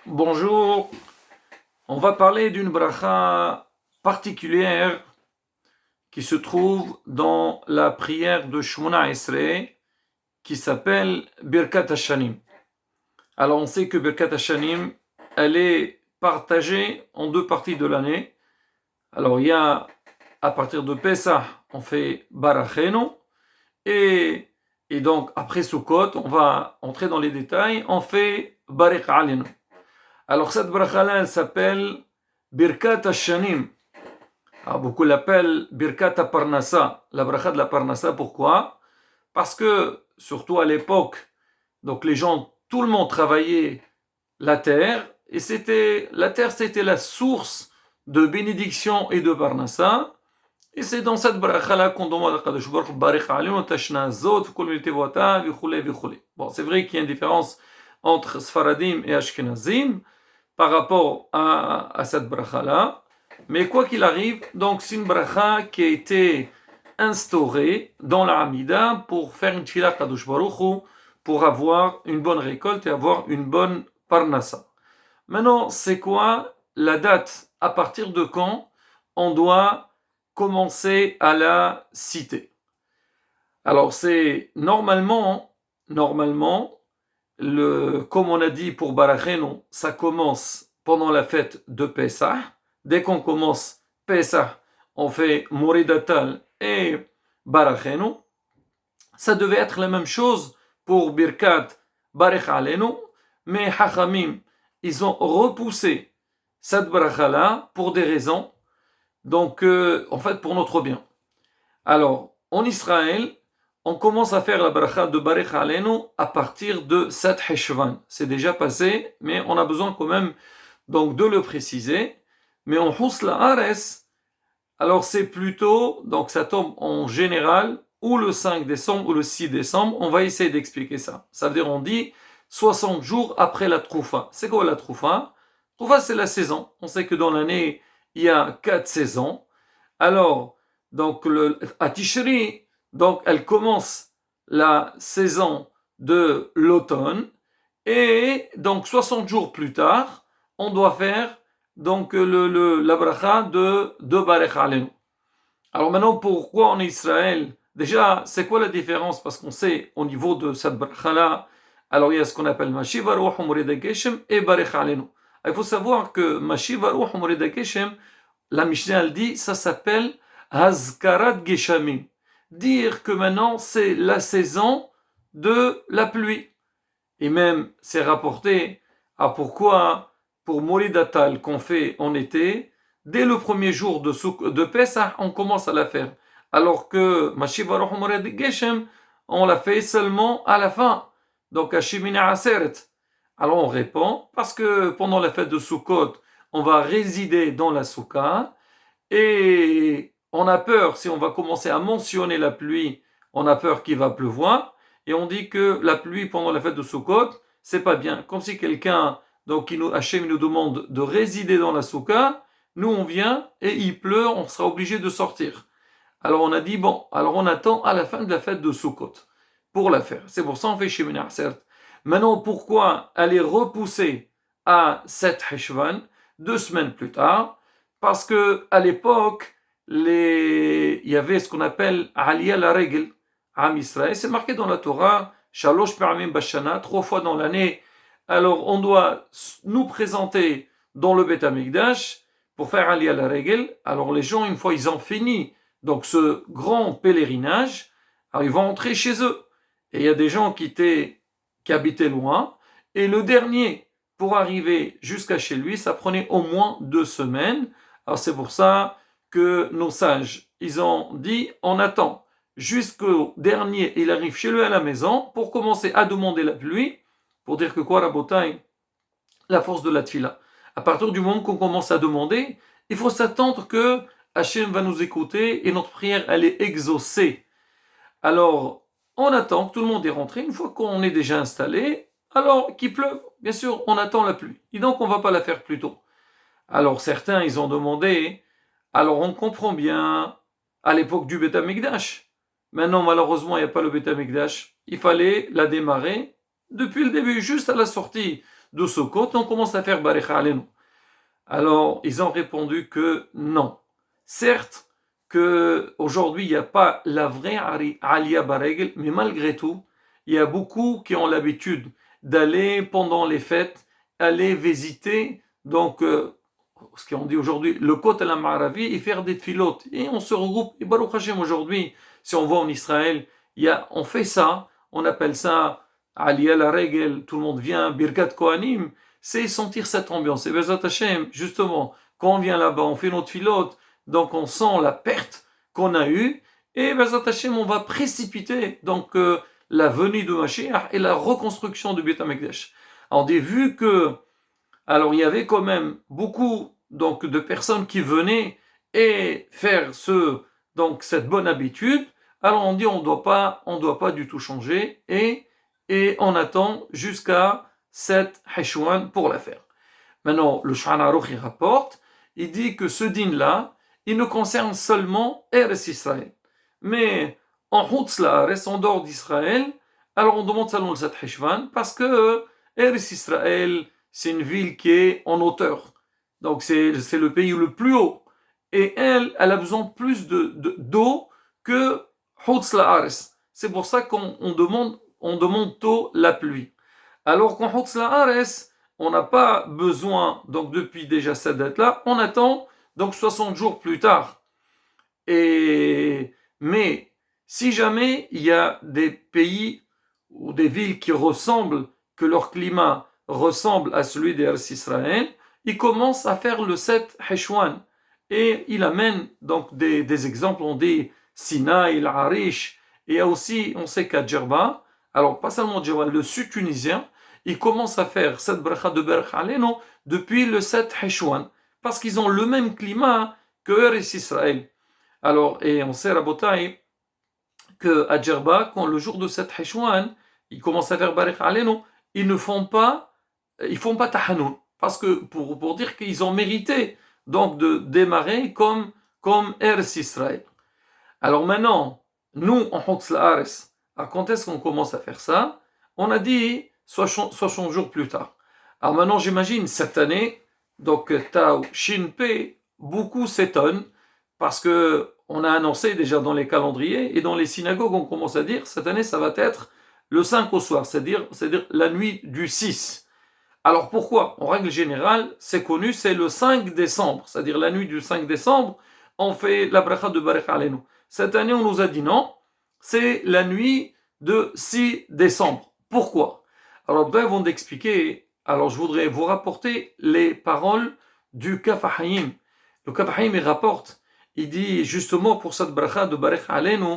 Bonjour, on va parler d'une bracha particulière qui se trouve dans la prière de Shmona Esrei qui s'appelle Birkat Hashanim. Alors on sait que Birkat Hashanim, elle est partagée en deux parties de l'année. Alors il y a à partir de Pesach, on fait Barachenu et donc après Sukkot, on va entrer dans les détails, on fait Barech Alenu. Alors cette bracha-là, elle s'appelle Birkat Hashanim. Alors beaucoup l'appellent Birkat Parnassa, la bracha de la Parnassa. Pourquoi? Parce que, surtout à l'époque, donc les gens, tout le monde travaillait la terre, et la terre c'était la source de bénédiction et de Parnassa. Et c'est dans cette bracha-là qu'on demande à Kadosh Baruch Barich Alinu Tashna Zot, Kol Miltevota, Vichule, Vichule. Bon, c'est vrai qu'il y a une différence entre Sfaradim et Ashkenazim par rapport à cette bracha-là. Mais quoi qu'il arrive, donc c'est une bracha qui a été instaurée dans la Hamida pour faire une tefila Kadosh Baruch Hu, pour avoir une bonne récolte et avoir une bonne parnassa. Maintenant, c'est quoi la date? À partir de quand on doit commencer à la citer? Alors c'est normalement, comme on a dit pour Barachenu, ça commence pendant la fête de Pessah. Dès qu'on commence Pessah, on fait Moridatal et Barachenu. Ça devait être la même chose pour Birkat Barech Alenu, mais Hachamim, ils ont repoussé cette bracha-là pour des raisons, donc en fait pour notre bien. Alors, en Israël, on commence à faire la bracha de Barech Alenu à partir de 7 Heshvan. C'est déjà passé, mais on a besoin quand même donc de le préciser. Mais en Hus La'ares, alors c'est plutôt, donc ça tombe en général, ou le 5 décembre ou le 6 décembre. On va essayer d'expliquer ça. Ça veut dire, on dit 60 jours après la Troufa. C'est quoi la Troufa? Troufa, c'est la saison. On sait que dans l'année, il y a 4 saisons. Alors, donc, à Tishri, donc, elle commence la saison de l'automne, et donc 60 jours plus tard, on doit faire donc la bracha de Barech Alenu. Alors maintenant, pourquoi en Israël? Déjà, c'est quoi la différence? Parce qu'on sait, au niveau de cette bracha-là, alors il y a ce qu'on appelle Mashiv Aruch Umorida Geshem et Barech Alenu. Il faut savoir que Mashiv Aruch Umorida Geshem, la Mishnah elle dit, ça s'appelle Hazkarat Geshamim. Dire que maintenant c'est la saison de la pluie. Et même c'est rapporté à pourquoi pour Molidatal qu'on fait en été, dès le premier jour de Pesach, on commence à la faire. Alors que Mashiv Aruch Umorida Geshem, on la fait seulement à la fin. Donc à Shemina Aseret. Alors on répond, parce que pendant la fête de Sukkot, on va résider dans la Soukha, et on a peur, si on va commencer à mentionner la pluie, on a peur qu'il va pleuvoir, et on dit que la pluie pendant la fête de Sukkot, c'est pas bien. Comme si quelqu'un, donc Hachem nous demande de résider dans la Soukha, nous on vient, et il pleut, on sera obligé de sortir. Alors on a dit, bon, alors on attend à la fin de la fête de Sukkot pour la faire. C'est pour ça qu'on fait Sheminah, certes. Maintenant, pourquoi elle est repoussée à 7 Heshvan, 2 semaines plus tard? Parce que à l'époque, il y avait ce qu'on appelle Aliyah la règle, Am Israël. C'est marqué dans la Torah, Shalosh Pa'amim Bashana, 3 fois dans l'année. Alors, on doit nous présenter dans le Beth Amikdash pour faire Aliyah la règle. Alors, les gens, une fois ils ont fini donc ce grand pèlerinage, alors ils vont entrer chez eux. Et il y a des gens qui habitaient loin. Et le dernier, pour arriver jusqu'à chez lui, ça prenait au moins 2 semaines. Alors c'est pour ça que nos sages, ils ont dit, on attend jusqu'au dernier, il arrive chez lui à la maison, pour commencer à demander la pluie, pour dire que quoi, Rabotai, la force de la tfila. À partir du moment qu'on commence à demander, il faut s'attendre que Hachem va nous écouter et notre prière, elle est exaucée. Alors, on attend que tout le monde est rentré. Une fois qu'on est déjà installé, alors qu'il pleuve, bien sûr, on attend la pluie. Et donc, on ne va pas la faire plus tôt. Alors, certains, ils ont demandé, alors on comprend bien, à l'époque du Beth Amikdash. Maintenant, malheureusement, il n'y a pas le Beth Amikdash. Il fallait la démarrer depuis le début, juste à la sortie de Sukkot, on commence à faire Barecha Alenu. Alors, ils ont répondu que non. Certes, qu'aujourd'hui, il n'y a pas la vraie Aliyah Baregel, mais malgré tout, il y a beaucoup qui ont l'habitude d'aller pendant les fêtes, aller visiter, donc, ce qu'on dit aujourd'hui, le Kot al-Ma'aravi, et faire des tfilotes. Et on se regroupe. Et Baruch Hashem, aujourd'hui, si on va en Israël, on fait ça, on appelle ça Aliyah la Regel, tout le monde vient, Birkat Kohanim, c'est sentir cette ambiance. Et Bezat Hashem, justement, quand on vient là-bas, on fait notre tfilotes, donc on sent la perte qu'on a eue, et Bezat Hashem, on va précipiter donc la venue de Mashiach et la reconstruction du Beit HaMikdash. Alors, vu que alors il y avait quand même beaucoup donc de personnes qui venaient et faire cette bonne habitude. Alors on dit on doit pas du tout changer et on attend jusqu'à cette Heshwan pour la faire. Maintenant le Shulchan Aruch il rapporte, il dit que ce din là, il ne concerne seulement Eretz Israël. Mais en Chutz La'aretz, en dehors d'Israël, alors on demande seulement cette Heshwan parce que Eretz Israël c'est une ville qui est en hauteur. Donc c'est le pays le plus haut. Et elle a besoin plus d'eau que Chutz La'aretz. C'est pour ça qu'on demande tôt la pluie. Alors qu'en Chutz La'aretz, on n'a pas besoin, donc depuis déjà cette date-là, on attend donc 60 jours plus tard. Mais si jamais il y a des pays ou des villes qui ressemblent, que leur climat ressemble à celui d'Eretz Israël, il commence à faire le 7 Heshwan. Et il amène donc des exemples, on dit Sinaï, l'Arish, et aussi, on sait qu'à Djerba, alors pas seulement Djerba, le sud tunisien, il commence à faire cette bracha de Berach Alenu depuis le 7 Heshwan, parce qu'ils ont le même climat que Eretz Israël. Alors, et on sait, Rabotai, qu'à Djerba, quand le jour de 7 Heshwan, ils commencent à faire Berach Alenu, ils ne font pas tahanoun, parce que pour dire qu'ils ont mérité donc de démarrer comme Eretz Israël. Alors maintenant, nous en Chutz La'aretz, quand est-ce qu'on commence à faire ça? On a dit 60 jours plus tard. Alors maintenant, j'imagine cette année, donc Tao Shinpe, beaucoup s'étonnent parce que on a annoncé déjà dans les calendriers et dans les synagogues, on commence à dire cette année ça va être le 5 au soir, c'est-à-dire la nuit du 6. Alors pourquoi? En règle générale, c'est connu, c'est le 5 décembre, c'est-à-dire la nuit du 5 décembre, on fait la bracha de Barech Alenu. Cette année, on nous a dit non, c'est la nuit de 6 décembre. Pourquoi? Alors, ben, vont d'expliquer, alors je voudrais vous rapporter les paroles du Kaf HaHaim. Le Kaf HaHaim, il rapporte, il dit justement pour cette bracha de Barech Alenu,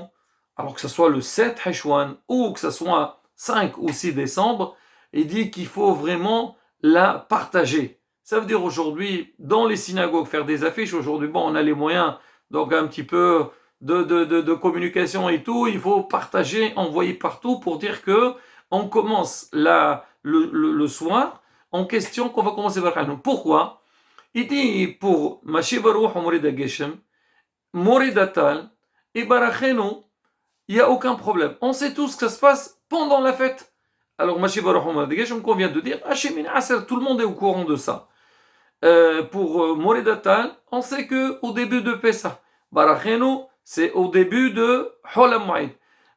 alors que ce soit le 7 Heshwan ou que ce soit 5 ou 6 décembre, il dit qu'il faut vraiment la partager. Ça veut dire aujourd'hui, dans les synagogues, faire des affiches, aujourd'hui, bon, on a les moyens, donc un petit peu de communication et tout, il faut partager, envoyer partout pour dire que on commence le soir en question qu'on va commencer par Hanou. Pourquoi? Il dit pour Mashivarouh Morida Geshem, Moridatal et Barachenu, il n'y a aucun problème. On sait tous que ça se passe pendant la fête. Alors, comme vient de dire, tout le monde est au courant de ça. Pour Moridatal, on sait qu'au début de Pessah, Barachenu, c'est au début de Hol HaMoed.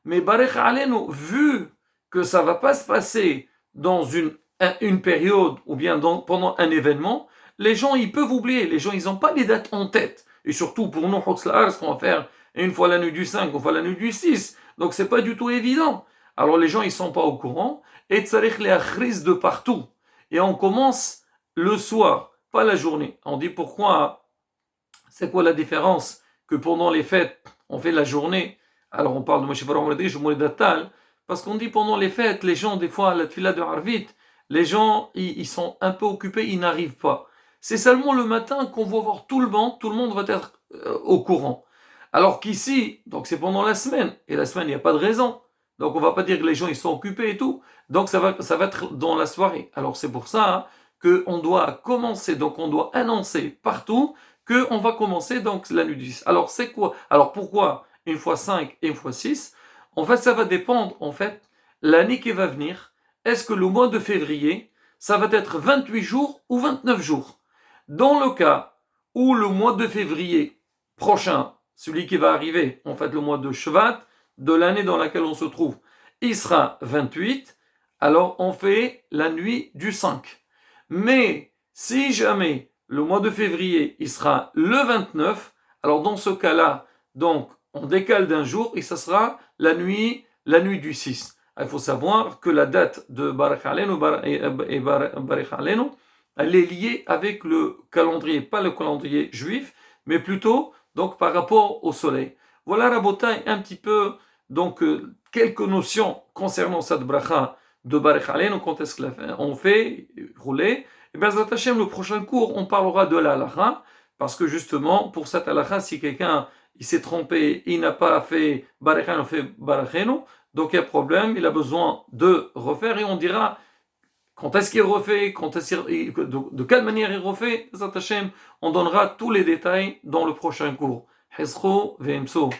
Mais Barech Alenu, vu que ça ne va pas se passer dans une période ou bien pendant un événement, les gens, ils peuvent oublier. Les gens, ils n'ont pas les dates en tête. Et surtout pour nous, Chutz La'aretz, qu'on va faire une fois la nuit du 5, une fois la nuit du 6. Donc, c'est pas du tout évident. Alors, les gens, ils sont pas au courant. Et tzarich le'achriz de partout. Et on commence le soir, pas la journée. On dit pourquoi, c'est quoi la différence que pendant les fêtes, on fait la journée. Alors, on parle de Moshe Farah Mordech ou Moridatal, parce qu'on dit pendant les fêtes, les gens, des fois, à la tefila de Harvit, les gens, ils sont un peu occupés, ils n'arrivent pas. C'est seulement le matin qu'on va voir tout le monde va être au courant. Alors qu'ici, donc c'est pendant la semaine, et la semaine, il n'y a pas de raison. Donc on va pas dire que les gens, ils sont occupés et tout. Donc ça va être dans la soirée. Alors c'est pour ça qu'on doit commencer, donc on doit annoncer partout qu'on va commencer donc la nuit du 6. Alors c'est quoi? Alors pourquoi une fois 5 et une fois 6? En fait, ça va dépendre, l'année qui va venir. Est-ce que le mois de février, ça va être 28 jours ou 29 jours. Dans le cas où le mois de février prochain, celui qui va arriver, en fait le mois de Shvat, de l'année dans laquelle on se trouve, il sera 28, alors on fait la nuit du 5. Mais si jamais le mois de février, il sera le 29, alors dans ce cas-là, donc on décale d'un jour et ça sera la nuit du 6. Il faut savoir que la date de Barak Alenu et Barak Alenu, elle est liée avec le calendrier, pas le calendrier juif, mais plutôt donc par rapport au soleil. Voilà Rabotai un petit peu donc quelques notions concernant cette bracha de Barak Alenu, quand est-ce qu'on fait rouler. Et bien Zat Hashem, le prochain cours, on parlera de la halakha, parce que justement, pour cette halakha, si quelqu'un il s'est trompé, il n'a pas fait Barak Alenu, on fait Barak Alenu, donc il y a problème, il a besoin de refaire, et on dira quand est-ce qu'il refait, de quelle manière il refait, Zat Hashem, on donnera tous les détails dans le prochain cours. Hezro ve'emso.